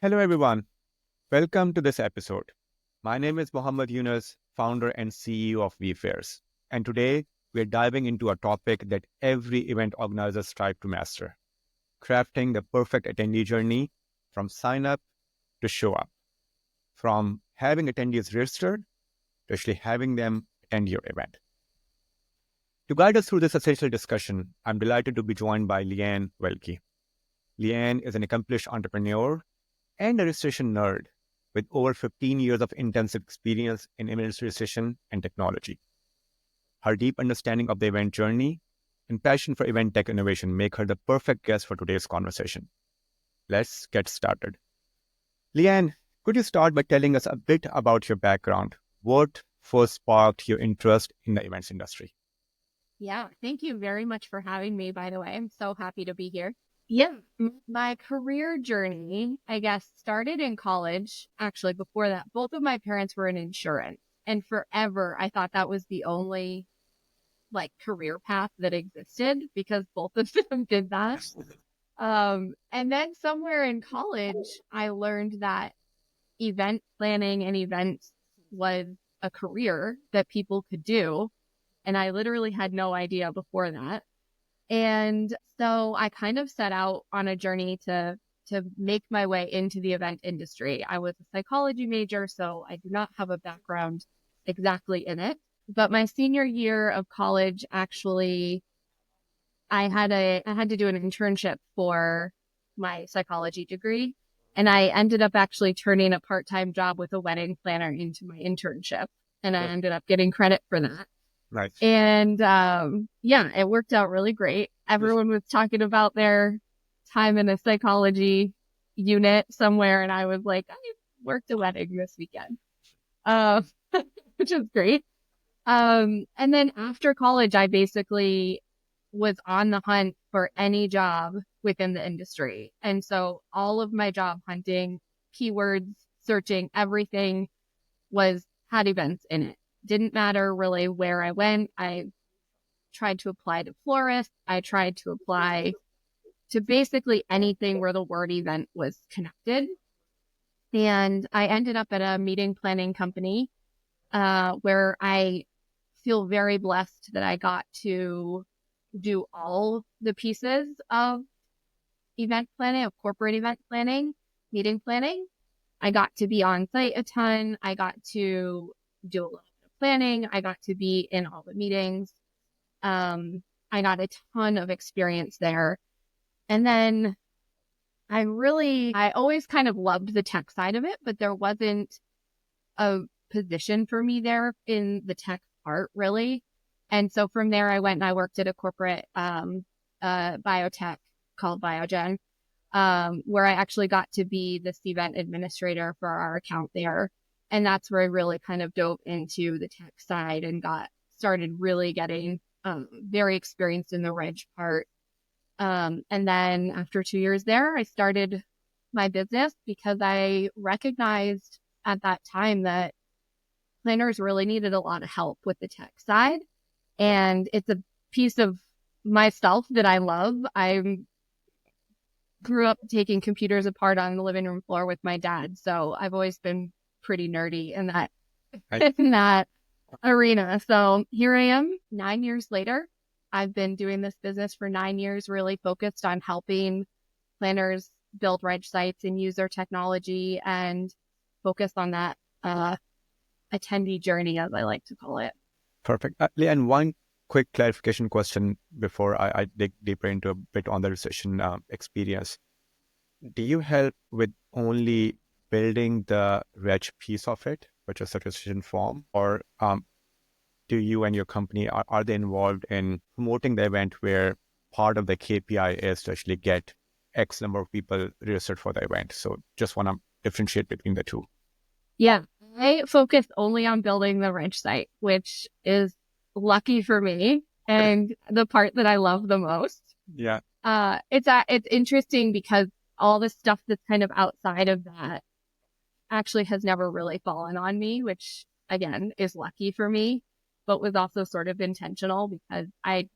Hello, everyone. Welcome to this episode. My name is Mohammed Younas, founder and CEO of vFairs. And today, we're diving into a topic that every event organizer strives to master: crafting the perfect attendee journey from sign up to show up, from having attendees registered to actually having them attend your event. To guide us through this essential discussion, I'm delighted to be joined by Leanne Velky. Leanne is an accomplished entrepreneur and a registration nerd with over 15 years of intensive experience in event registration and technology. Her deep understanding of the event journey and passion for event tech innovation make her the perfect guest for today's conversation. Let's get started. Leanne, could you start by telling us a bit about your background? What first sparked your interest in the events industry? Yeah, thank you very much for having me, by the way. I'm so happy to be here. Yeah, my career journey, I guess, started in college. Actually, before that, both of my parents were in insurance. And forever, I thought that was the only career path that existed because both of them did that. And then somewhere in college, I learned that event planning and events was a career that people could do. And I literally had no idea before that. And so I kind of set out on a journey to make my way into the event industry. I was a psychology major, so I do not have a background exactly in it. But my senior year of college, actually, I had to do an internship for my psychology degree. And I ended up actually turning a part-time job with a wedding planner into my internship. And I ended up getting credit for that. Right. And yeah, it worked out really great. Everyone was talking about their time in a psychology unit somewhere. And I was like, I worked a wedding this weekend, which is great. And then after college, I basically was on the hunt for any job within the industry. And so all of my job hunting, keywords, searching, everything had events in it. Didn't matter really where I went. I tried to apply to florists. I tried to apply to basically anything where the word event was connected. And I ended up at a meeting planning company where I feel very blessed that I got to do all the pieces of event planning, of corporate event planning, meeting planning. I got to be on site a ton. I got to do a little bit of planning. I got to be in all the meetings. I got a ton of experience there. And then I always kind of loved the tech side of it, but there wasn't a position for me there in the tech part really. And so from there, I went and I worked at a corporate biotech called Biogen, where I actually got to be this event administrator for our account there. And that's where I really kind of dove into the tech side and started really getting very experienced in the reg part. And then after 2 years there, I started my business because I recognized at that time that planners really needed a lot of help with the tech side. And it's a piece of myself that I love. I grew up taking computers apart on the living room floor with my dad. So I've always been pretty nerdy in that arena. So here I am 9 years later. I've been doing this business for 9 years, really focused on helping planners build reg sites and use their technology and focus on that attendee journey, as I like to call it. Perfect. Leanne, one quick clarification question before I dig deeper into a bit on the registration experience. Do you help with only building the reg piece of it, which is the registration form, or do you and your company, are they involved in promoting the event where part of the KPI is to actually get X number of people registered for the event? So just want to differentiate between the two. Yeah, I focus only on building the reg site, which is lucky for me and the part that I love the most. Yeah. It's interesting because all the stuff that's kind of outside of that actually has never really fallen on me, which again is lucky for me, but was also sort of intentional because I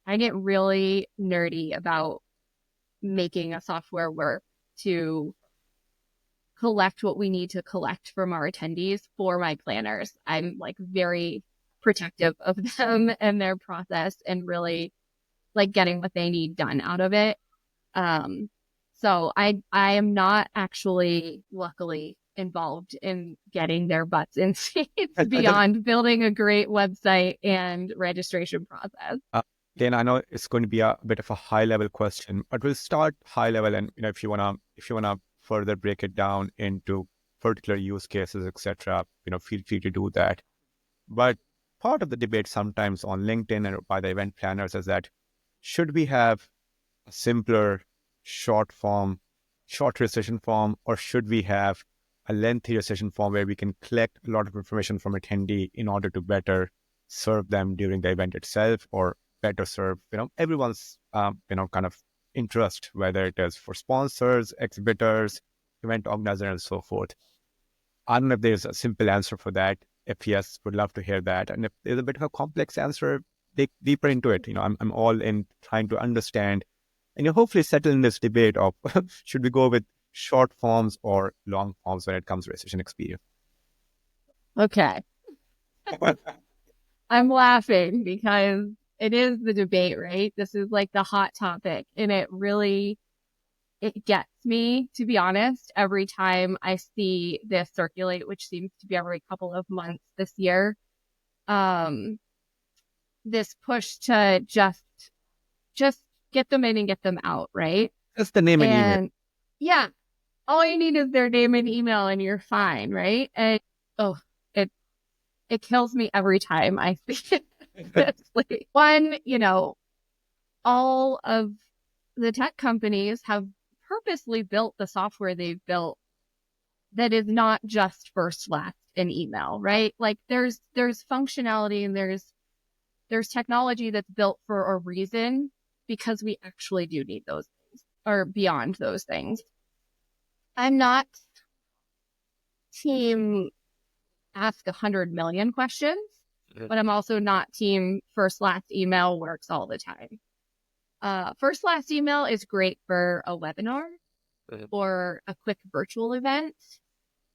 get really nerdy about making a software work to collect what we need to collect from our attendees for my planners. I'm like very protective of them and their process and really like getting what they need done out of it. So I am not actually luckily involved in getting their butts in seats beyond building a great website and registration process. Again, I know it's going to be a bit of a high level question, but we'll start high level, and if you wanna further break it down into particular use cases, etc., feel free to do that. But part of the debate sometimes on LinkedIn and by the event planners is that should we have a simpler short registration form, or should we have a lengthy registration form where we can collect a lot of information from attendee in order to better serve them during the event itself, or better serve everyone's kind of interest, whether it is for sponsors, exhibitors, event organizers, and so forth. I don't know if there's a simple answer for that. If yes, would love to hear that. And if there's a bit of a complex answer, dig deeper into it. I'm all in trying to understand and hopefully settle in this debate of should we go with short forms or long forms when it comes to registration experience. Okay. I'm laughing because it is the debate, right? This is like the hot topic, and it gets me, to be honest, every time I see this circulate, which seems to be every couple of months this year. This push to just get them in and get them out, right? That's the name and email. Yeah, all you need is their name and email and you're fine, right? And it kills me every time I see it. One, all of the tech companies have purposely built the software they've built that is not just first, last, and email, right? Like there's functionality and there's technology that's built for a reason, because we actually do need those things or beyond those things. I'm not team ask 100 million questions, but I'm also not team first, last email works all the time. First, last email is great for a webinar or a quick virtual event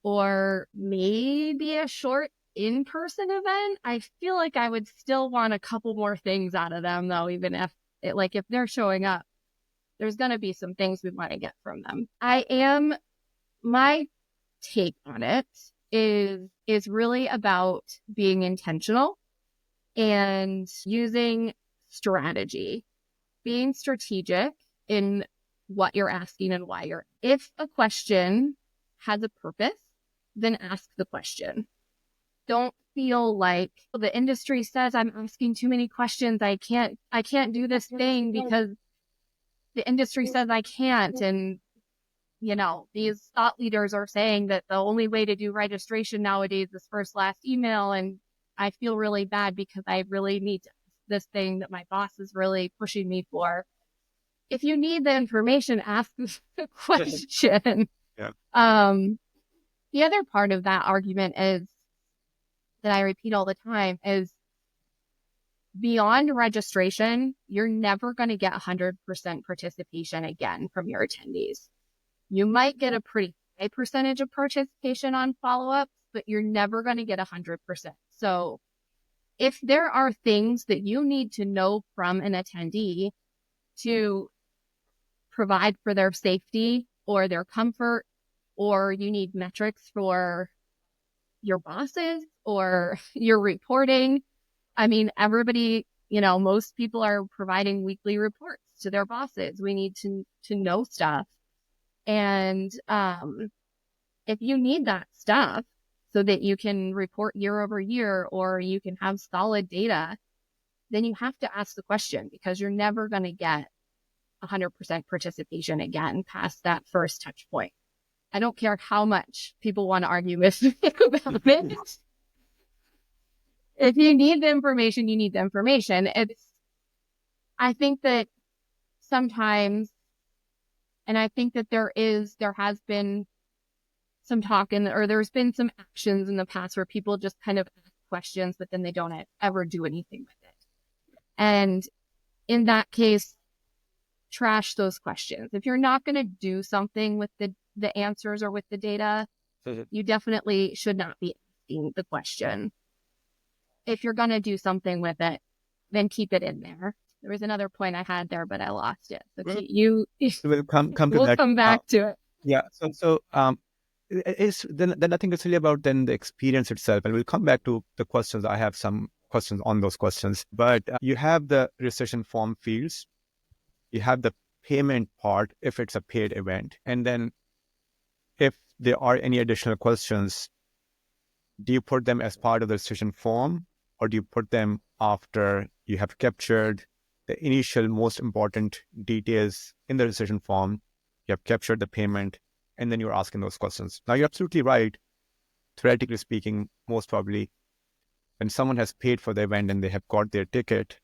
or maybe a short in-person event. I feel like I would still want a couple more things out of them though, even if if they're showing up, there's going to be some things we want to get from them. My take on it is really about being intentional and using strategy, being strategic in what you're asking and why you're. If a question has a purpose, then ask the question. Don't feel like the industry says I'm asking too many questions. I can't do this thing because the industry says I can't. And, these thought leaders are saying that the only way to do registration nowadays is first, last email. And I feel really bad because I really need this thing that my boss is really pushing me for. If you need the information, ask the question. Yeah. The other part of that argument is that I repeat all the time is beyond registration, you're never going to get 100% participation again from your attendees. You might get a pretty high percentage of participation on follow-ups, but you're never going to get 100%. So if there are things that you need to know from an attendee to provide for their safety or their comfort, or you need metrics for your bosses or your reporting. I mean, everybody, most people are providing weekly reports to their bosses. We need to know stuff. And if you need that stuff so that you can report year over year or you can have solid data, then you have to ask the question, because you're never going to get 100% participation again past that first touch point. I don't care how much people want to argue with me about it. If you need the information, you need the information. I think that sometimes, and I think that there has been some talk or there's been some actions in the past where people just kind of ask questions, but then they don't ever do anything with it. And in that case, trash those questions. If you're not going to do something with the answers or with the data, you definitely should not be asking the question. If you're going to do something with it, then keep it in there. There was another point I had there, but I lost it. So we'll come to we'll that. come back to it. Yeah. It's then I think it's really about then the experience itself, and we'll come back to the questions. I have some questions on those questions, but you have the registration form fields, you have the payment part if it's a paid event, and then if there are any additional questions, do you put them as part of the registration form, or do you put them after you have captured the initial most important details in the registration form, you have captured the payment, and then you're asking those questions? Now, you're absolutely right. Theoretically speaking, most probably, when someone has paid for the event and they have got their ticket,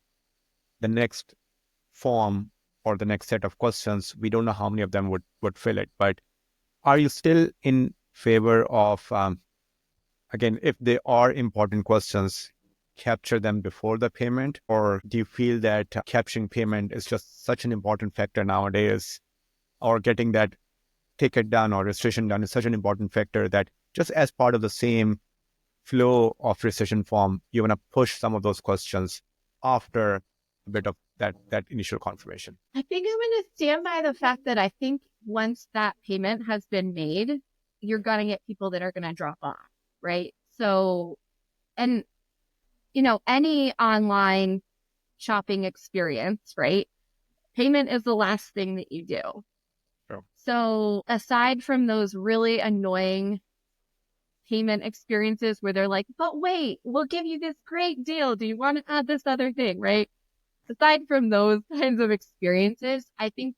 the next form or the next set of questions, we don't know how many of them would fill it. But are you still in favor of, again, if they are important questions, capture them before the payment? Or do you feel that capturing payment is just such an important factor nowadays, or getting that ticket done or registration done is such an important factor that just as part of the same flow of registration form, you want to push some of those questions after a bit of that initial confirmation? I think I'm going to stand by the fact that I think once that payment has been made, you're going to get people that are going to drop off, right? So, and, any online shopping experience, right? Payment is the last thing that you do. Sure. So aside from those really annoying payment experiences where they're like, but wait, we'll give you this great deal. Do you want to add this other thing, right? Aside from those kinds of experiences, I think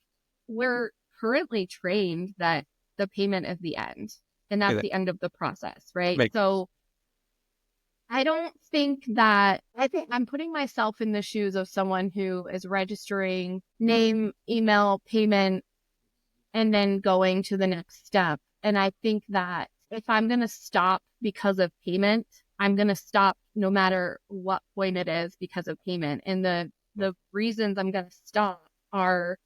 we're currently trained that the payment is the end, and that's the end of the process, right? So I don't think that, I think I'm putting myself in the shoes of someone who is registering name, email, payment, and then going to the next step. And I think that if I'm going to stop because of payment, I'm going to stop no matter what point it is because of payment. And the reasons I'm going to stop are,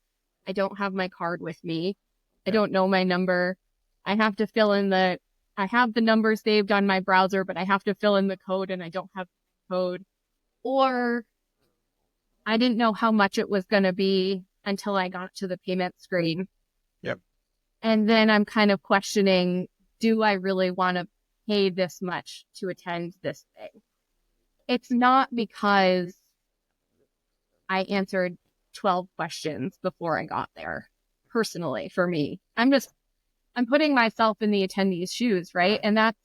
I don't have my card with me. I don't know my number. I have to fill in I have the number saved on my browser, but I have to fill in the code and I don't have the code. Or I didn't know how much it was going to be until I got to the payment screen. Yep. And then I'm kind of questioning, do I really want to pay this much to attend this thing? It's not because I answered 12 questions before I got there. Personally, for me, I'm putting myself in the attendee's shoes, right? And that's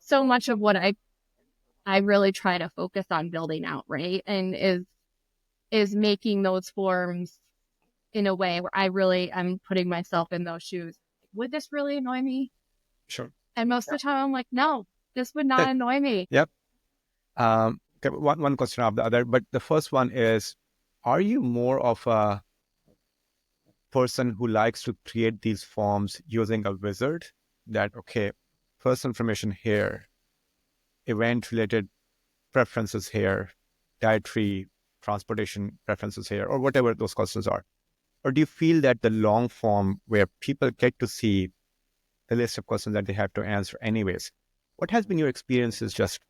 so much of what I really try to focus on building out, right? And is making those forms in a way where I'm putting myself in those shoes. Would this really annoy me? Sure. And most of the time I'm like, no, this would not annoy me. Yep. Okay, one question after the other, but the first one is, are you more of a person who likes to create these forms using a wizard that, okay, personal information here, event related preferences here, dietary, transportation preferences here, or whatever those questions are? Or do you feel that the long form where people get to see the list of questions that they have to answer anyways, what has been your experiences just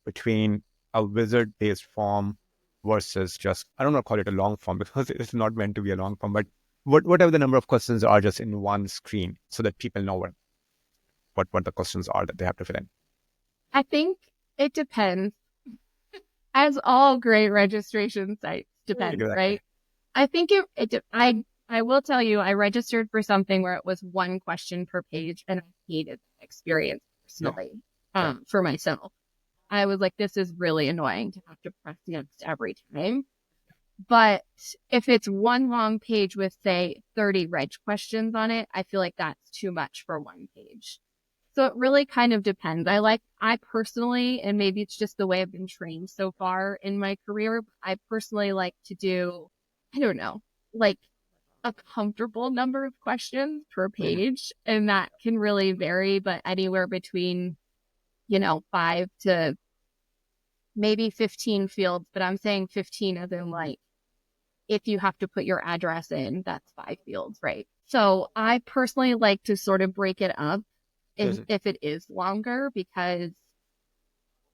between a wizard-based form versus just, I don't want to call it a long form because it's not meant to be a long form, but whatever the number of questions are just in one screen so that people know what the questions are that they have to fill in? I think it depends. As all great registration sites depend, exactly. Right? I think I will tell you, I registered for something where it was one question per page, and I hated the experience personally. For myself. I was like, this is really annoying to have to press next every time. But if it's one long page with, say, 30 reg questions on it, I feel like that's too much for one page. So it really kind of depends. I personally, and maybe it's just the way I've been trained so far in my career, I personally like to do, I don't know, like a comfortable number of questions per page. And that can really vary, but anywhere between 5 to maybe 15 fields, but I'm saying 15 as in like, if you have to put your address in, that's 5 fields, right? So I personally like to sort of break it up Mhm. if it is longer, because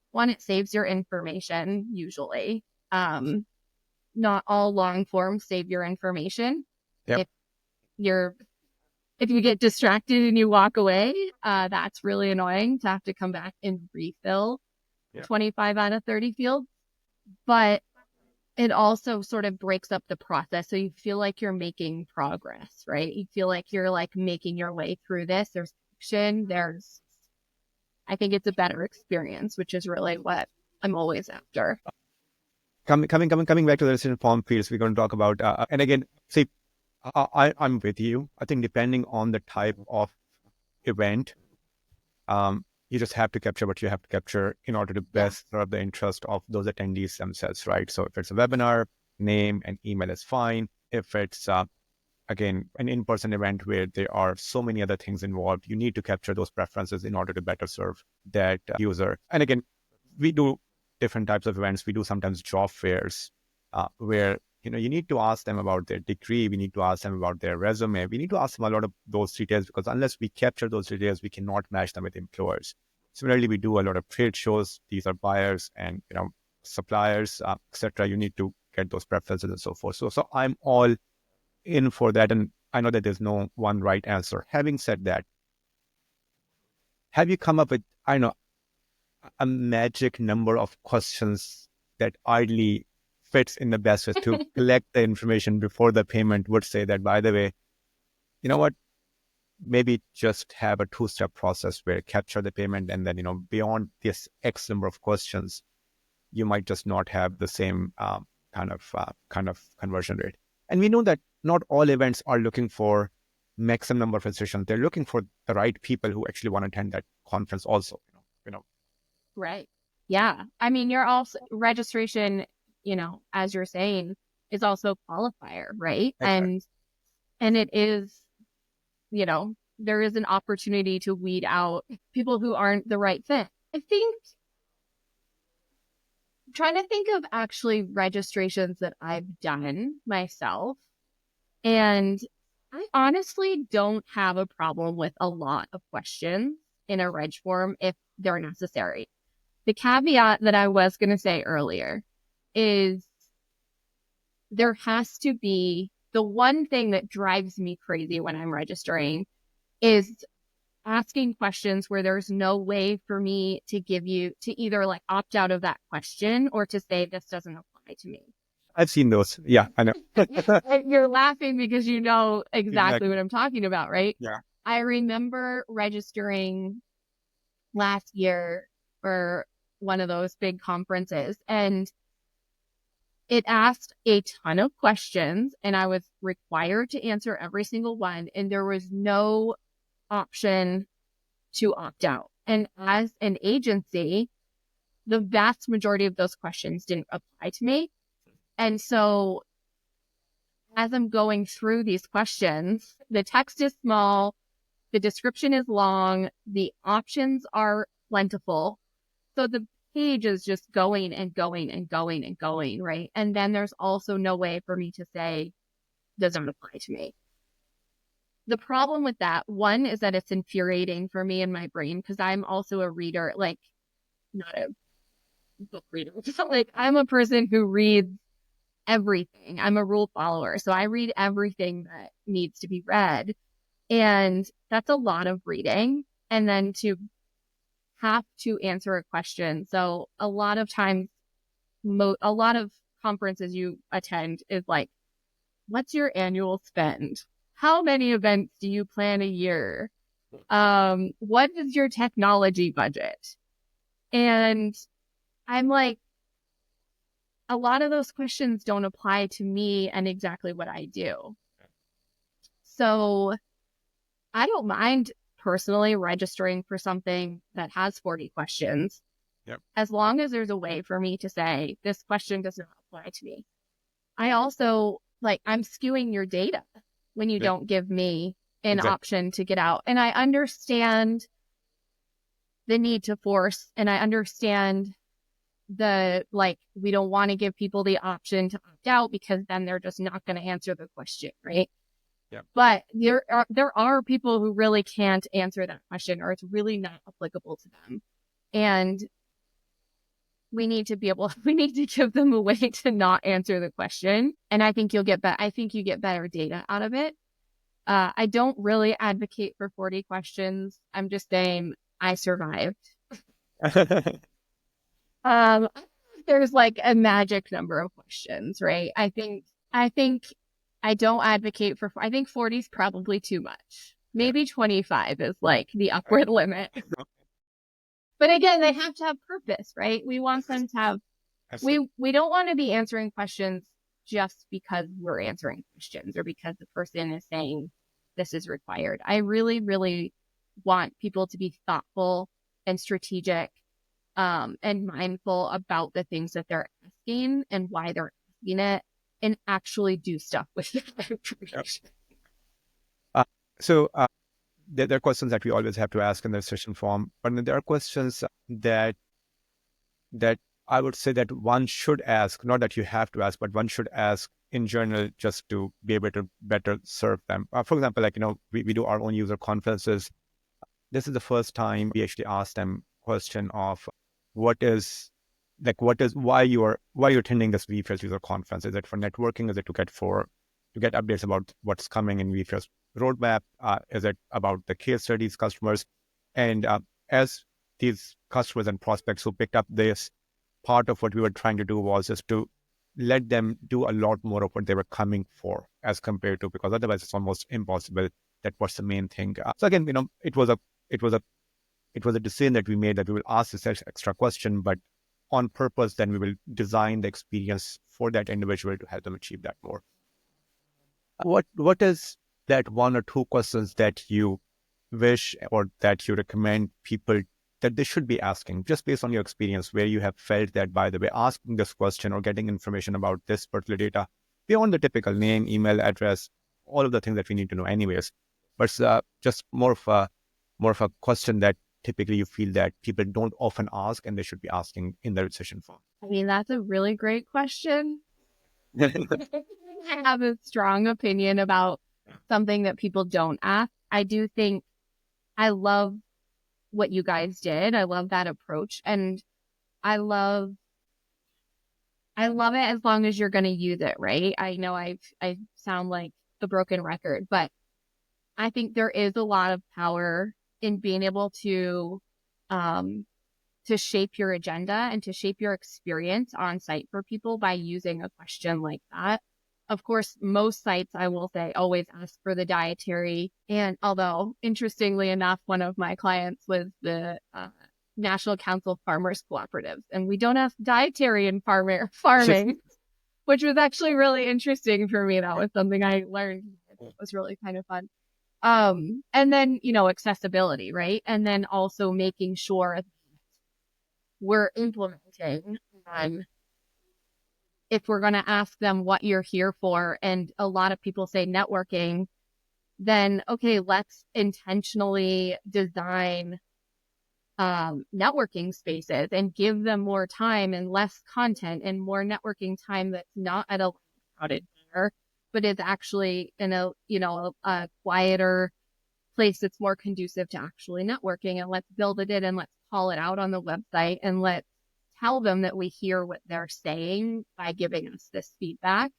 one, it saves your information usually. Not all long forms save your information. Yep. If you're if you get distracted and you walk away, that's really annoying to have to come back and refill 25 out of 30 fields. But it also sort of breaks up the process. So you feel like you're making progress, right? You feel like you're like making your way through this. There's action. I think it's a better experience, which is really what I'm always after. Coming back to the decision form fields, we're going to talk about, and again, see, I'm with you. I think depending on the type of event, you just have to capture what you have to capture in order to best serve the interest of those attendees themselves, right? So if it's a webinar, name and email is fine. If it's, again, an in-person event where there are so many other things involved, you need to capture those preferences in order to better serve that user. And again, we do different types of events. We do sometimes job fairs where you need to ask them about their degree. We need to ask them about their resume. We need to ask them a lot of those details, because unless we capture those details, we cannot match them with employers. Similarly, we do a lot of trade shows. These are buyers and suppliers, etc. You need to get those preferences and so forth. So I'm all in for that, and I know that there's no one right answer. Having said that, have you come up with a magic number of questions that ideally fits in the best way to collect the information before the payment would say that, by the way, you know what, maybe just have a two-step process where capture the payment, and then, beyond this X number of questions, you might just not have the same kind of conversion rate. And we know that not all events are looking for maximum number of registrations. They're looking for the right people who actually want to attend that conference also, Right. Yeah. I mean, you're also registration, as you're saying, is also a qualifier, right? Exactly. And it is, there is an opportunity to weed out people who aren't the right fit. I think I'm trying to think of actually registrations that I've done myself. And I honestly don't have a problem with a lot of questions in a reg form if they're necessary. The caveat that I was going to say earlier is there has to be the one thing that drives me crazy when I'm registering is asking questions where there's no way for me to either like opt out of that question or to say this doesn't apply to me. I've seen those. Yeah, I know. You're laughing because you know exactly what Exactly. I'm talking about, right? Yeah. I remember registering last year for one of those big conferences, and it asked a ton of questions, and I was required to answer every single one, and there was no option to opt out. And as an agency, the vast majority of those questions didn't apply to me. And so as I'm going through these questions, the text is small, the description is long, the options are plentiful. So the page is just going and going and going and going, right? And then there's also no way for me to say, doesn't apply to me. The problem with that, one, is that it's infuriating for me in my brain because I'm also a reader, like not a book reader. Like I'm a person who reads everything. I'm a rule follower. So I read everything that needs to be read. And that's a lot of reading. And then to have to answer a question. So a lot of times, a lot of conferences you attend is like, what's your annual spend? How many events do you plan a year? What is your technology budget? And I'm like, a lot of those questions don't apply to me and exactly what I do. So I don't mind personally registering for something that has 40 questions. Yep. As long as there's a way for me to say, this question does not apply to me. I also, I'm skewing your data when you don't give me an option to get out. And I understand the need to force, and I understand we don't want to give people the option to opt out because then they're just not going to answer the question, right? Yeah. But there are people who really can't answer that question, or it's really not applicable to them. And we need to give them a way to not answer the question. And I think you get better data out of it. I don't really advocate for 40 questions. I'm just saying I survived. There's like a magic number of questions, right? I think I don't advocate for, I think 40 is probably too much. Maybe 25 is like the upward limit. But again, they have to have purpose, right? We want them to have, we don't want to be answering questions just because we're answering questions or because the person is saying this is required. I really, really want people to be thoughtful and strategic and mindful about the things that they're asking and why they're asking it, and actually do stuff with that information. So there are questions that we always have to ask in the session form, but then there are questions that I would say that one should ask, not that you have to ask, but one should ask in general just to be able to better serve them. For example, like, we do our own user conferences. This is the first time we actually ask them question of why you're attending this vFairs user conference. Is it for networking? Is it to get updates about what's coming in vFairs roadmap? Is it about the case studies customers? And as these customers and prospects who picked up this, part of what we were trying to do was just to let them do a lot more of what they were coming for, as compared to, because otherwise it's almost impossible. That was the main thing. So again, it was a decision that we made, that we will ask this extra question, but on purpose, then we will design the experience for that individual to help them achieve that more. What is that one or two questions that you wish or that you recommend people that they should be asking, just based on your experience, where you have felt that, by the way, asking this question or getting information about this particular data, beyond the typical name, email address, all of the things that we need to know anyways, but just more of a question that typically you feel that people don't often ask and they should be asking in their session form? I mean, that's a really great question. I have a strong opinion about something that people don't ask. I do think I love what you guys did. I love that approach. And I love it as long as you're going to use it, right? I know I sound like a broken record, but I think there is a lot of power in being able to shape your agenda and to shape your experience on site for people by using a question like that. Of course, most sites, I will say, always ask for the dietary. And although, interestingly enough, one of my clients was the National Council of Farmers Cooperatives, and we don't have dietary in farming, which was actually really interesting for me. That was something I learned. It was really kind of fun. And then, accessibility, right? And then also making sure we're implementing if we're going to ask them what you're here for, and a lot of people say networking, then, okay, let's intentionally design networking spaces and give them more time and less content and more networking time that's not at a crowded dinner, but is actually in a quieter place that's more conducive to actually networking. And let's build it in, and let's call it out on the website, and let's tell them that we hear what they're saying by giving us this feedback.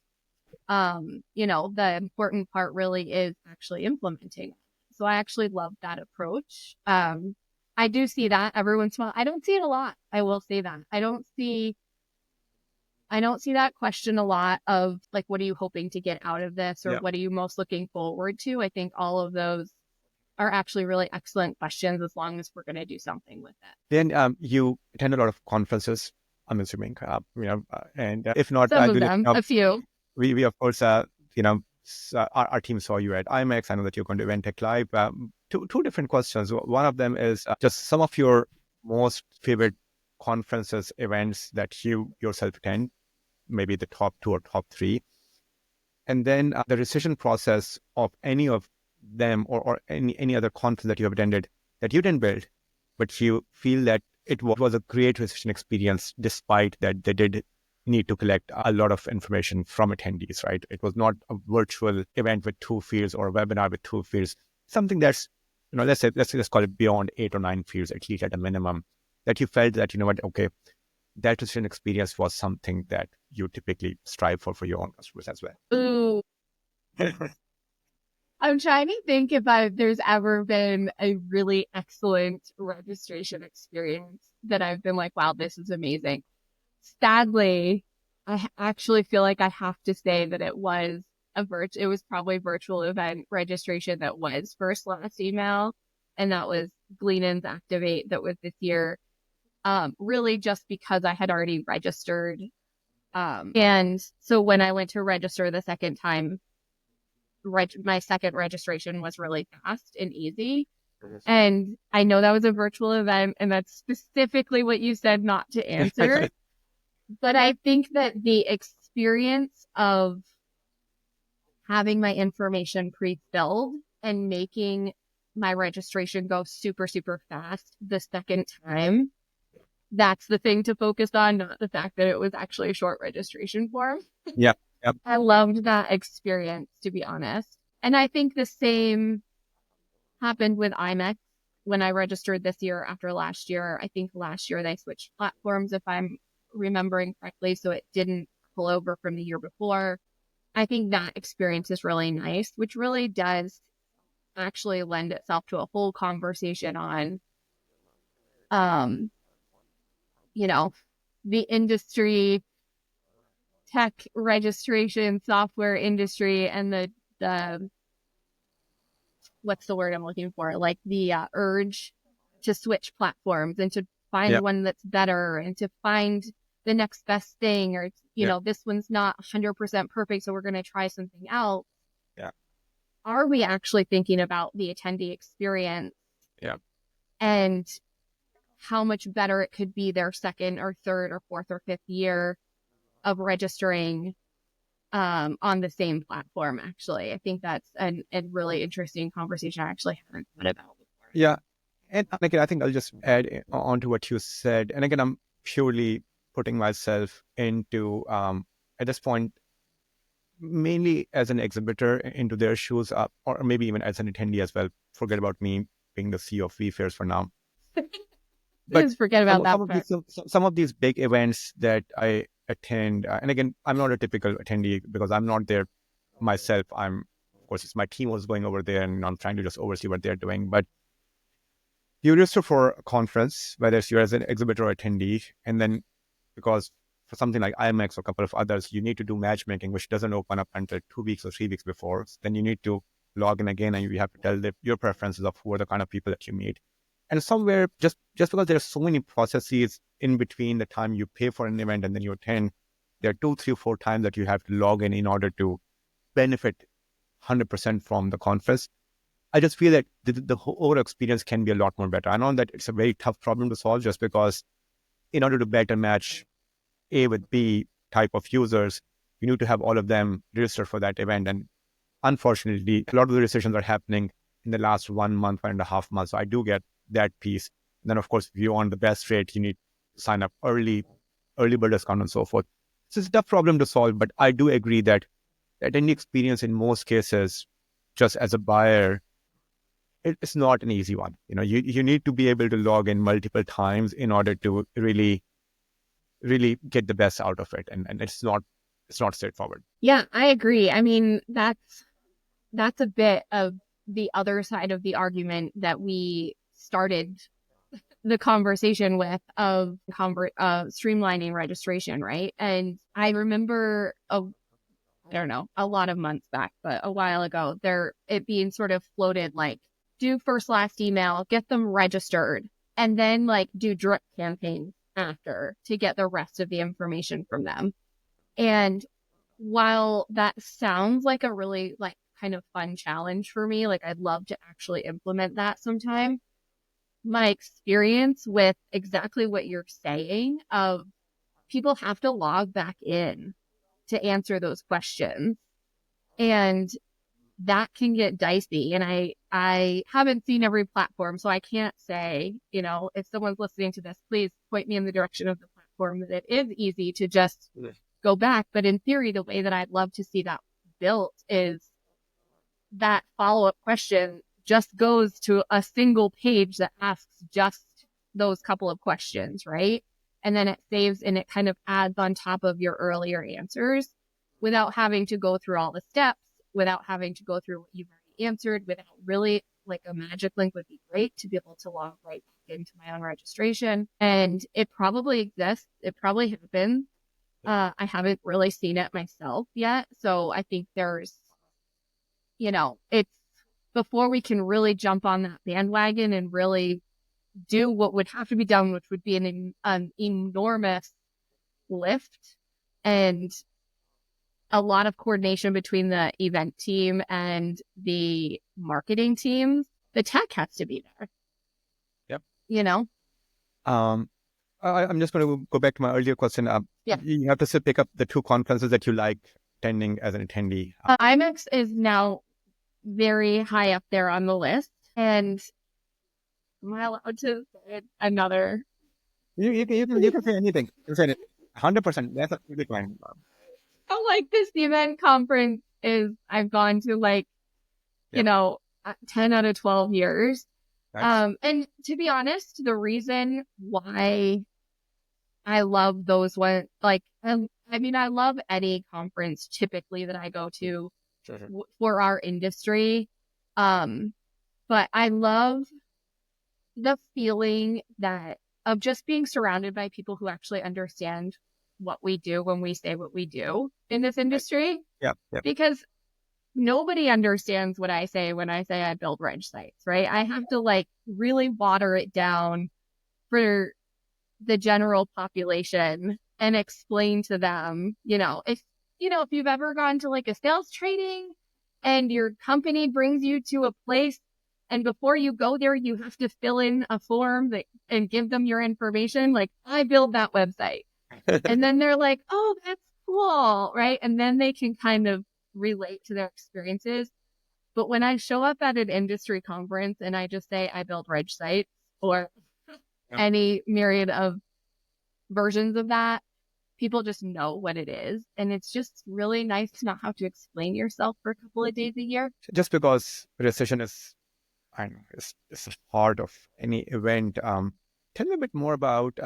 The important part really is actually implementing. So I actually love that approach. I do see that every once in a while. I don't see it a lot. I will say that. I don't see that question a lot of like, what are you hoping to get out of this? Or what are you most looking forward to? I think all of those are actually really excellent questions, as long as we're going to do something with it. Then you attend a lot of conferences, I'm assuming, and if not, some of them, a few. We of course, our team saw you at IMEX. I know that you're going to Event Tech Live. Two different questions. One of them is just some of your most favorite conferences, events that you yourself attend, maybe the top 2 or top 3. And then the decision process of any of them or any other conference that you have attended that you didn't build, but you feel that it was a great decision experience, despite that they did need to collect a lot of information from attendees, right? It was not a virtual event with 2 fields or a webinar with 2 fields, something that's, let's call it beyond 8 or 9 fields, at least at a minimum, that you felt that, okay, that registration experience was something that you typically strive for your own customers as well. Ooh. I'm trying to think if there's ever been a really excellent registration experience that I've been like, wow, this is amazing. Sadly, I actually feel like I have to say that it was probably a virtual event registration that was first last email, and that was Gleanon's Activate that was this year. Really just because I had already registered. And so when I went to register the second time, my second registration was really fast and easy. And I know that was a virtual event, and that's specifically what you said not to answer. But I think that the experience of having my information pre-filled and making my registration go super, super fast the second time, that's the thing to focus on, not the fact that it was actually a short registration form. Yep. I loved that experience, to be honest. And I think the same happened with IMEX when I registered this year after last year. I think last year they switched platforms, if I'm remembering correctly, so it didn't pull over from the year before. I think that experience is really nice, which really does actually lend itself to a whole conversation on, the industry, tech registration, software industry, and the what's the word I'm looking for? Like the urge to switch platforms and to find one that's better and to find the next best thing, or, this one's not 100% perfect, so we're going to try something else. Yeah. Are we actually thinking about the attendee experience? Yeah. And how much better it could be their second or third or fourth or fifth year of registering on the same platform, actually. I think that's a really interesting conversation I actually haven't thought about before. Yeah. And again, I think I'll just add on to what you said. And again, I'm purely putting myself into, at this point, mainly as an exhibitor into their shoes, or maybe even as an attendee as well. Forget about me being the CEO of vFairs for now. But just forget about some of these big events that I attend, and again, I'm not a typical attendee because I'm not there myself. Of course, it's my team who's going over there, and I'm trying to just oversee what they're doing. But you register for a conference, whether you're as an exhibitor or attendee, and then because for something like IMEX or a couple of others, you need to do matchmaking, which doesn't open up until 2 weeks or 3 weeks before. Then you need to log in again, and you have to tell your preferences of who are the kind of people that you meet. And somewhere, just because there are so many processes in between the time you pay for an event and then you attend, there are 2, 3, 4 times that you have to log in order to benefit 100% from the conference. I just feel that the whole experience can be a lot more better. I know that it's a very tough problem to solve, just because in order to better match A with B type of users, you need to have all of them register for that event. And unfortunately, a lot of the registrations are happening in the last 1 month, 1.5 months. So I do get that piece. And then, of course, if you want the best rate, you need to sign up early bird discount and so forth. So it's a tough problem to solve, but I do agree that any experience in most cases, just as a buyer, it's not an easy one. You need to be able to log in multiple times in order to really get the best out of it. And it's not straightforward. Yeah, I agree. I mean, that's a bit of the other side of the argument that we started the conversation with of streamlining registration, right? And I remember I don't know, a lot of months back, but a while ago, it being sort of floated like, do first last email, get them registered, and then like do drip campaigns after to get the rest of the information from them. And while that sounds like a really like kind of fun challenge for me, like I'd love to actually implement that sometime, my experience with exactly what you're saying of people have to log back in to answer those questions, and that can get dicey. And I haven't seen every platform, so I can't say, if someone's listening to this, please point me in the direction of the platform that it is easy to just go back. But in theory, the way that I'd love to see that built is that follow-up question just goes to a single page that asks just those couple of questions, right? And then it saves and it kind of adds on top of your earlier answers without having to go through all the steps, without having to go through what you've already answered, without really, like, a magic link would be great to be able to log right back into my own registration. And it probably exists. It probably happens. I haven't really seen it myself yet. So I think there's, it's before we can really jump on that bandwagon and really do what would have to be done, which would be an enormous lift and a lot of coordination between the event team and the marketing teams. The tech has to be there. Yep. I'm just going to go back to my earlier question. You have to still pick up the 2 conferences that you like attending as an attendee. IMEX is now very high up there on the list. And am I allowed to say another? You can say anything. You can say it 100%. That's absolutely fine. Oh, like this event conference is, I've gone to 10 out of 12 years. Nice. And to be honest, the reason why I love those ones, I love any conference typically that I go to for our industry. But I love the feeling of just being surrounded by people who actually understand what we do when we say what we do in this industry. Yeah. Because nobody understands what I say when I say I build reg sites, right? I have to really water it down for the general population and explain to them, if you've ever gone to a sales training and your company brings you to a place and before you go there, you have to fill in a form and give them your information. I build that website. And then they're like, oh, that's cool, right? And then they can kind of relate to their experiences. But when I show up at an industry conference and I just say I build reg sites or any myriad of versions of that, people just know what it is. And it's just really nice to not have to explain yourself for a couple of days a year. Just because recession is, it's a part of any event. Tell me a bit more about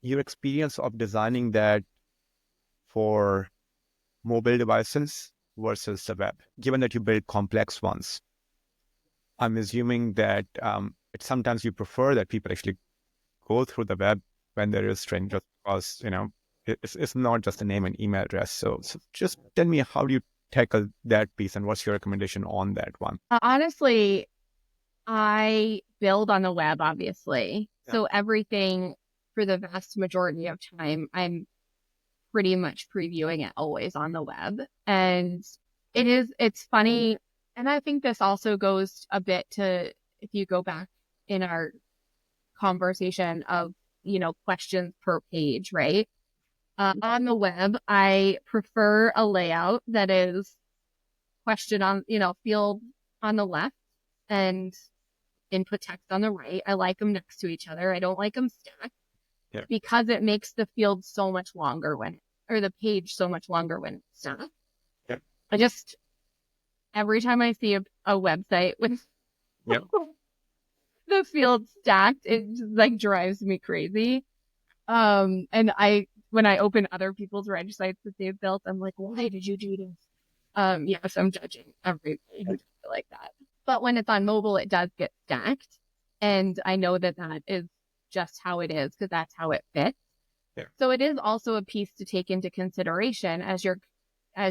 your experience of designing that for mobile devices versus the web, given that you build complex ones. I'm assuming that sometimes you prefer that people actually go through the web when there is strangers because, it's not just a name and email address. So just tell me, how do you tackle that piece and what's your recommendation on that one? Honestly, I build on the web, obviously. Yeah. So everything for the vast majority of time, I'm pretty much previewing it always on the web. And it's funny. And I think this also goes a bit to, if you go back in our conversation of, questions per page, right? On the web, I prefer a layout that is question on, field on the left and input text on the right. I like them next to each other. I don't like them stacked because it makes the field so much longer or the page so much longer when it's stacked. Yep. I just, every time I see a website with the field stacked, it just drives me crazy. And when I open other people's reg sites that they've built, I'm like, why did you do this? Yes, I'm judging everybody who does it like that. But when it's on mobile, it does get stacked. And I know that is just how it is because that's how it fits. Yeah. So it is also a piece to take into consideration as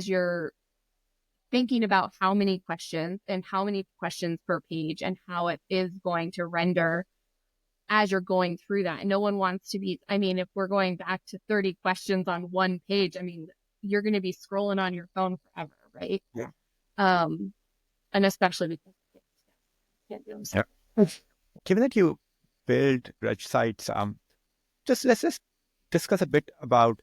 you're thinking about how many questions per page and how it is going to render as you're going through that. No one wants to be, if we're going back to 30 questions on one page, you're going to be scrolling on your phone forever, right? Yeah. And especially because Given that you build reg sites, let's just discuss a bit about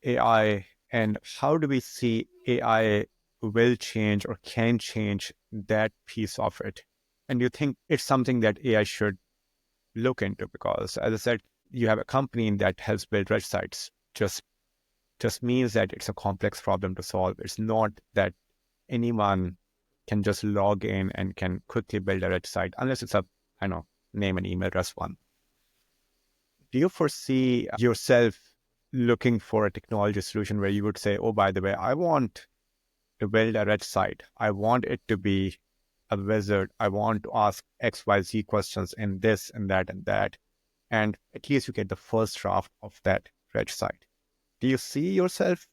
AI and how do we see AI will change or can change that piece of it? And do you think it's something that AI should look into? Because as I said, you have a company that helps build websites just means that it's a complex problem to solve. It's not that anyone can just log in and can quickly build a website unless it's a, I know, name and email address one. Do you foresee yourself looking for a technology solution where you would say, oh, by the way, I want to build a website. I want it to be a wizard. I want to ask XYZ questions in this and that and that. And at least you get the first draft of that website. Do you see yourself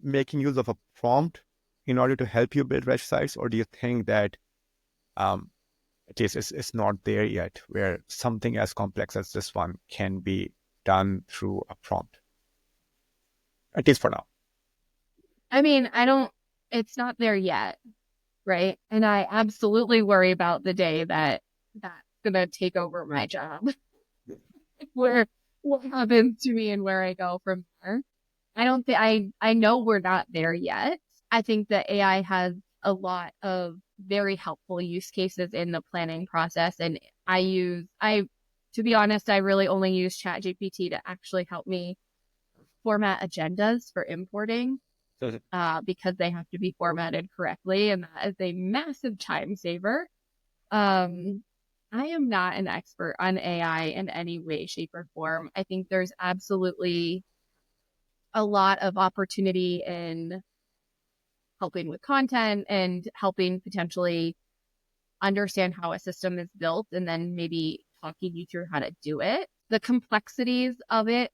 making use of a prompt in order to help you build websites? Or do you think that at least it's not there yet, where something as complex as this one can be done through a prompt? At least for now. I mean, it's not there yet, right? And I absolutely worry about the day that that's going to take over my job. What happens to me and where I go from there. I know we're not there yet. I think that AI has a lot of very helpful use cases in the planning process. And to be honest, I really only use ChatGPT to actually help me format agendas for importing because they have to be formatted correctly. And that is a massive time saver. I am not an expert on AI in any way, shape, or form. I think there's absolutely a lot of opportunity in helping with content and helping potentially understand how a system is built and then maybe talking you through how to do it. The complexities of it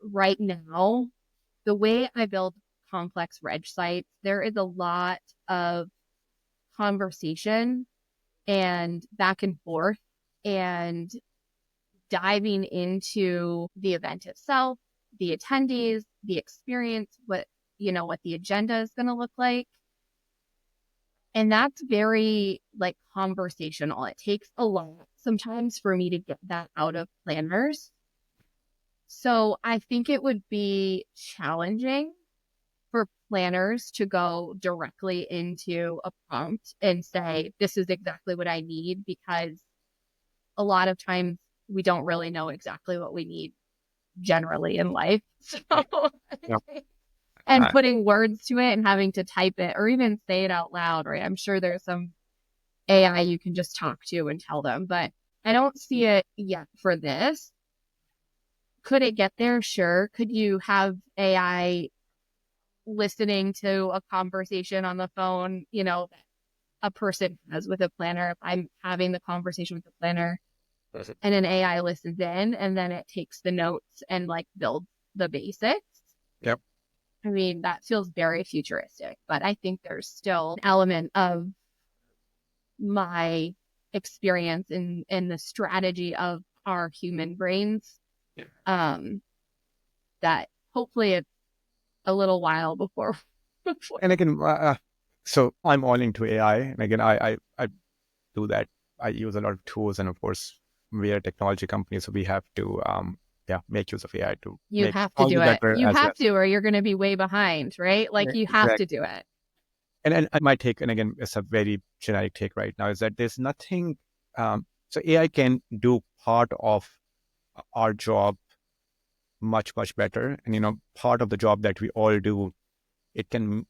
right now, the way I build complex reg sites, there is a lot of conversation and back and forth and diving into the event itself, the attendees, the experience, what the agenda is going to look like. And that's very like conversational. It takes a lot sometimes for me to get that out of planners. So I think it would be challenging for planners to go directly into a prompt and say, this is exactly what I need, because a lot of times we don't really know exactly what we need generally in life. So, Yep. and putting words to it and having to type it or even say it out loud, right? I'm sure there's some AI you can just talk to and tell them, but I don't see it yet for this. Could it get there? Sure. Could you have AI listening to a conversation on the phone, a person has with a planner? If I'm having the conversation with the planner and an AI listens in and then it takes the notes and like builds the basics. Yep. I mean, that feels very futuristic, but I think there's still an element of my experience in the strategy of our human brains. That hopefully it's a little while before. And again, so I'm all into AI, and again, I do that. I use a lot of tools, and of course, we are a technology company, so we have to make use of AI to you make have to do it. better You as have well. to, or you're going to be way behind, right? Like you have to do it. And my take, and again, it's a very generic take right now, is that there's nothing. So AI can do part of our job much better, and part of the job that we all do, it can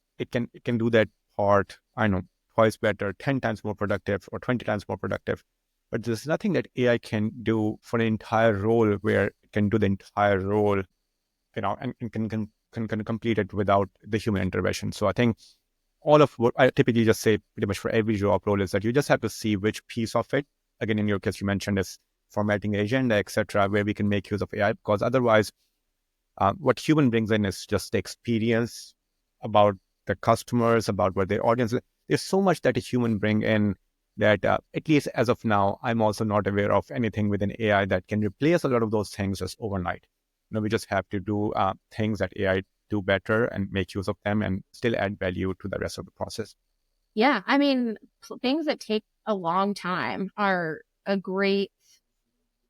do that part, I know, twice better, 10 times more productive, or 20 times more productive. But there's nothing that AI can do for an entire role where it can do the entire role, and can complete it without the human intervention. So I think all of what I typically just say pretty much for every job role is that you just have to see which piece of it, again, in your case, you mentioned is formatting the agenda, etc., where we can make use of AI, because otherwise, what human brings in is just the experience about the customers, about what their audience is. There's so much that a human bring in that, at least as of now, I'm also not aware of anything within AI that can replace a lot of those things just overnight. We just have to do things that AI do better and make use of them and still add value to the rest of the process. Yeah, I mean, things that take a long time are a great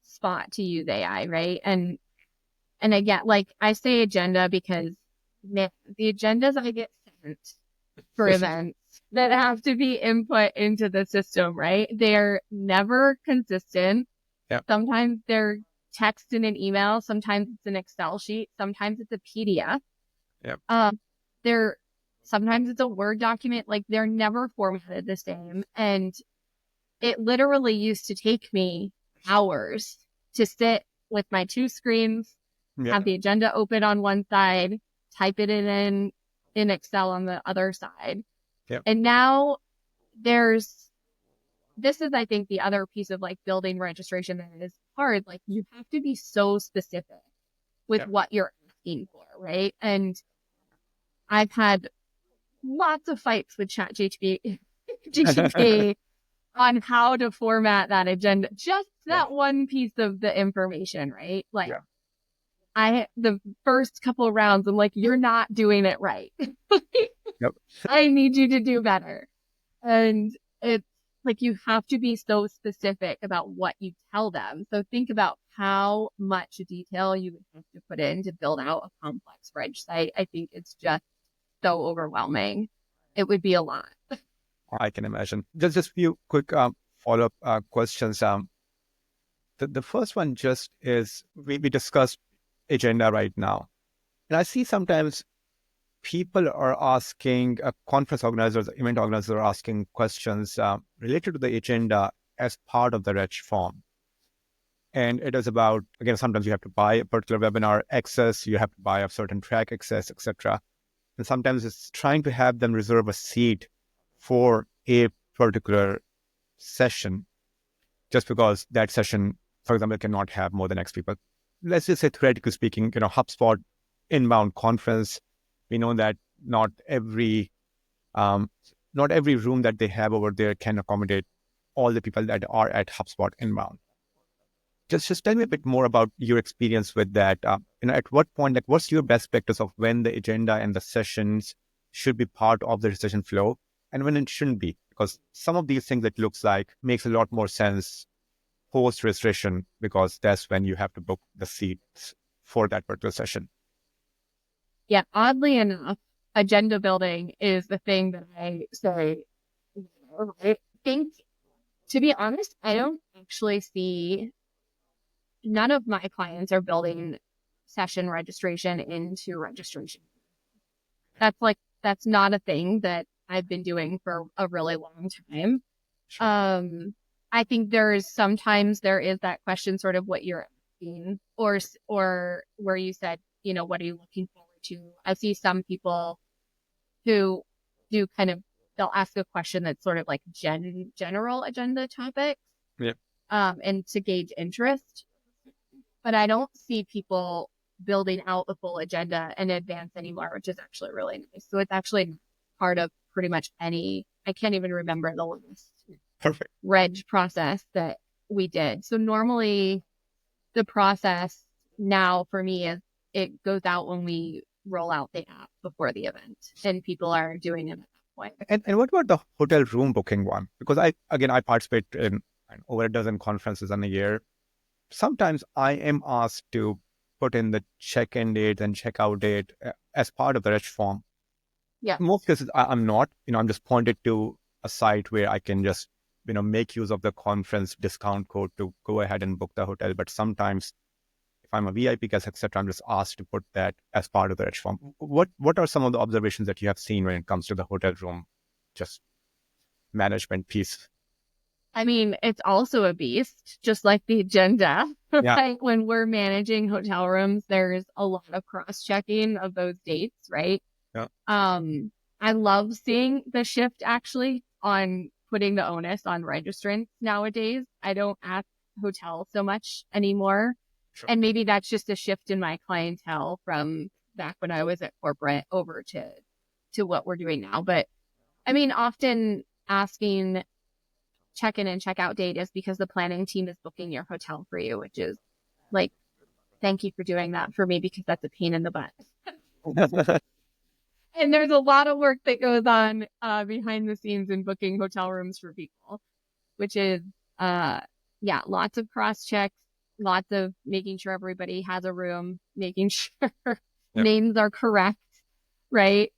spot to use AI, right? And again, like I say agenda because the agendas I get sent for events that have to be input into the system, right? They're never consistent. Yeah. Sometimes they're text in an email. Sometimes it's an Excel sheet. Sometimes it's a PDF. Yep. Sometimes it's a Word document. Like, they're never formatted the same. And it literally used to take me hours to sit with my two screens, have the agenda open on one side, type it in Excel on the other side. Yep. And now this is, I think, the other piece of like building registration that is hard. Like, you have to be so specific with what you're asking for, right? And I've had lots of fights with ChatGPT on how to format that agenda, just that one piece of the information, right? Like, the first couple of rounds, I'm like, you're not doing it right. I need you to do better. And it's like, you have to be so specific about what you tell them. So think about how much detail you would have to put in to build out a complex reg site. I think it's just so overwhelming. It would be a lot. I can imagine. Just a few quick follow-up questions. The first one just is, we discussed agenda right now. And I see sometimes people are asking, conference organizers, event organizers are asking questions related to the agenda as part of the reg form. And it is about, again, sometimes you have to buy a particular webinar access, you have to buy a certain track access, etc. And sometimes it's trying to have them reserve a seat for a particular session, just because that session, for example, cannot have more than X people. Let's just say, theoretically speaking, HubSpot inbound conference, we know that not every room that they have over there can accommodate all the people that are at HubSpot inbound. Just tell me a bit more about your experience with that. At what point, like, what's your best practice of when the agenda and the sessions should be part of the session flow and when it shouldn't be? Because some of these things, it looks like, makes a lot more sense post registration, because that's when you have to book the seats for that particular session. Yeah, oddly enough, agenda building is the thing that I say. I think, to be honest, I don't actually see, none of my clients are building session registration into registration. That's not a thing that I've been doing for a really long time. Sure. I think sometimes there is that question, sort of what you're asking, or where you said, what are you looking forward to? I see some people who do they'll ask a question that's sort of like general agenda topics, and to gauge interest. But I don't see people building out the full agenda in advance anymore, which is actually really nice. So it's actually part of pretty much I can't even remember the last reg process that we did. So normally the process now for me is, it goes out when we roll out the app before the event, and people are doing it at that point. And what about the hotel room booking one? Because I participate in over a dozen conferences in a year. Sometimes I am asked to put in the check-in date and check-out date as part of the reg form. Yeah. In most cases, I'm not. I'm just pointed to a site where I can just make use of the conference discount code to go ahead and book the hotel. But sometimes, if I'm a VIP guest, etc., I'm just asked to put that as part of the reg form. What are some of the observations that you have seen when it comes to the hotel room just management piece? I mean, it's also a beast, just like the agenda. Right? When we're managing hotel rooms, there's a lot of cross-checking of those dates, right? Yeah. I love seeing the shift actually on putting the onus on registrants nowadays. I don't ask hotels so much anymore. Sure. And maybe that's just a shift in my clientele from back when I was at corporate over to what we're doing now. But I mean, often asking check-in and check-out date is because the planning team is booking your hotel for you, which is like, thank you for doing that for me, because that's a pain in the butt. And there's a lot of work that goes on behind the scenes in booking hotel rooms for people, which is, lots of cross-checks, lots of making sure everybody has a room, making sure names are correct, right?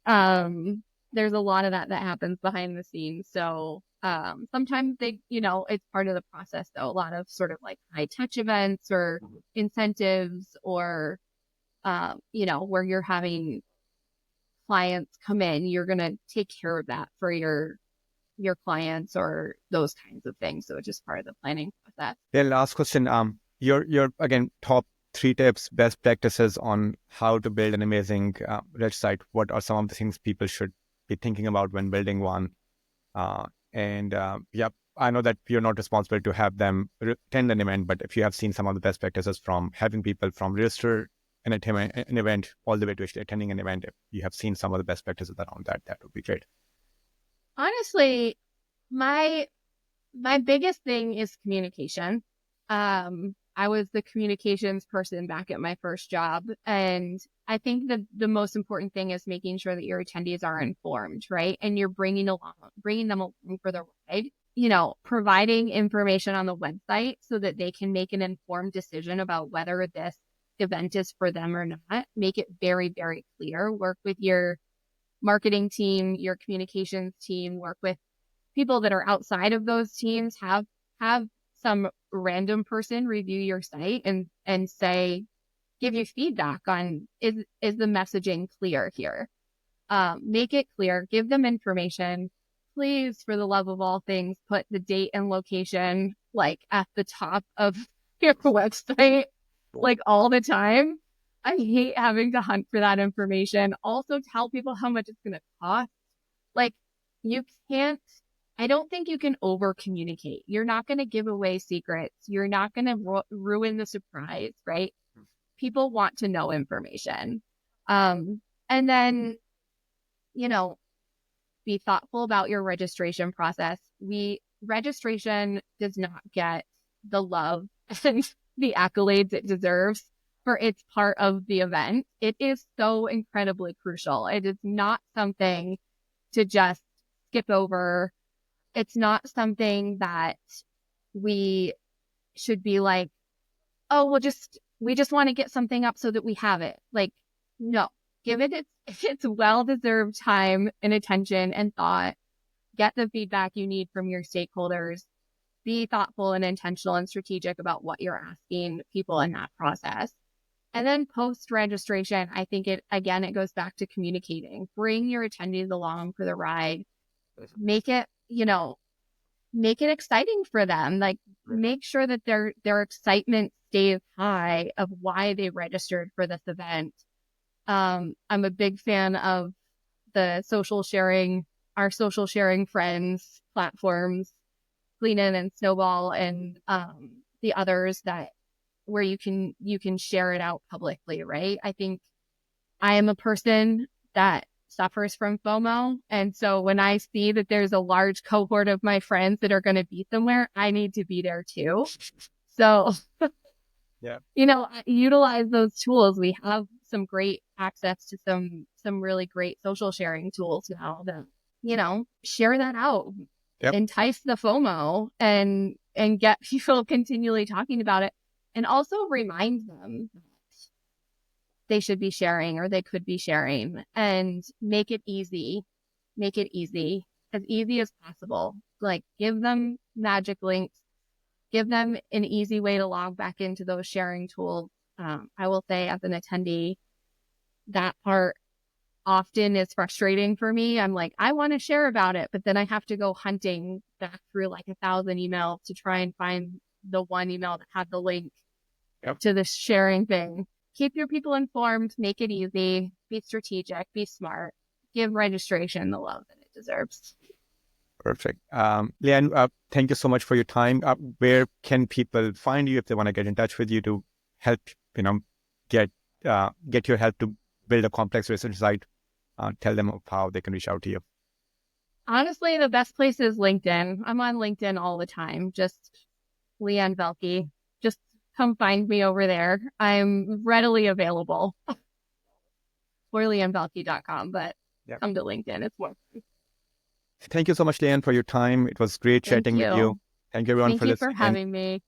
there's a lot of that happens behind the scenes. So sometimes they, it's part of the process though. A lot of sort of like high touch events or incentives or, where you're having clients come in, you're going to take care of that for your clients or those kinds of things. So it's just part of the planning process. Yeah, last question. Your again, top 3 tips, best practices on how to build an amazing website. What are some of the things people should be thinking about when building one? Yeah, I know that you're not responsible to have them attend an event, but if you have seen some of the best practices from having people from register an event all the way to actually attending an event, if you have seen some of the best practices around that, that would be great. Honestly, my biggest thing is communication. I was the communications person back at my first job. And I think that the most important thing is making sure that your attendees are informed, right? And you're bringing them along for the ride, providing information on the website so that they can make an informed decision about whether this event is for them or not. Make it very, very clear. Work with your marketing team, your communications team, work with people that are outside of those teams, have some random person review your site and say, give you feedback on, is the messaging clear here? Make it clear, give them information. Please, for the love of all things, put the date and location like at the top of your website, like all the time. I hate having to hunt for that information. Also tell people how much it's going to cost. Like I don't think you can over communicate. You're not going to give away secrets. You're not going to ruin the surprise, right? People want to know information. And then, be thoughtful about your registration process. Registration does not get the love and the accolades it deserves for its part of the event. It is so incredibly crucial. It is not something to just skip over. It's not something that we should be like, oh, we just want to get something up so that we have it. Like, no, give it its well-deserved time and attention and thought. Get the feedback you need from your stakeholders. Be thoughtful and intentional and strategic about what you're asking people in that process. And then post-registration, I think it goes back to communicating. Bring your attendees along for the ride. Make it, make it exciting for them. Like, make sure that their excitement stays high of why they registered for this event. I'm a big fan of our social sharing friends platforms, Leanne and Snowball, and the others where you can share it out publicly, right? I think I am a person that suffers from FOMO. And so when I see that there's a large cohort of my friends that are going to be somewhere, I need to be there too. So, yeah, utilize those tools. We have some great access to some really great social sharing tools now that, share that out, entice the FOMO and get people continually talking about it. And also remind them that they should be sharing or they could be sharing, and make it easy as possible. Like, give them magic links, give them an easy way to log back into those sharing tools. I will say, as an attendee, that part often is frustrating for me. I'm like, I want to share about it, but then I have to go hunting back through like 1,000 emails to try and find the one email that had the link to the sharing thing. Keep your people informed, make it easy, be strategic, be smart, give registration the love that it deserves. Perfect. Leanne, thank you so much for your time. Where can people find you if they want to get in touch with you to help, get your help to build a complex research site? Tell them of how they can reach out to you. Honestly, the best place is LinkedIn. I'm on LinkedIn all the time. Just Leanne Velky. Just come find me over there. I'm readily available. Or leannevelky.com, but come to LinkedIn. It's more fun. Thank you so much, Leanne, for your time. It was great chatting with you. Thank you, everyone, for listening. Thank you for having me.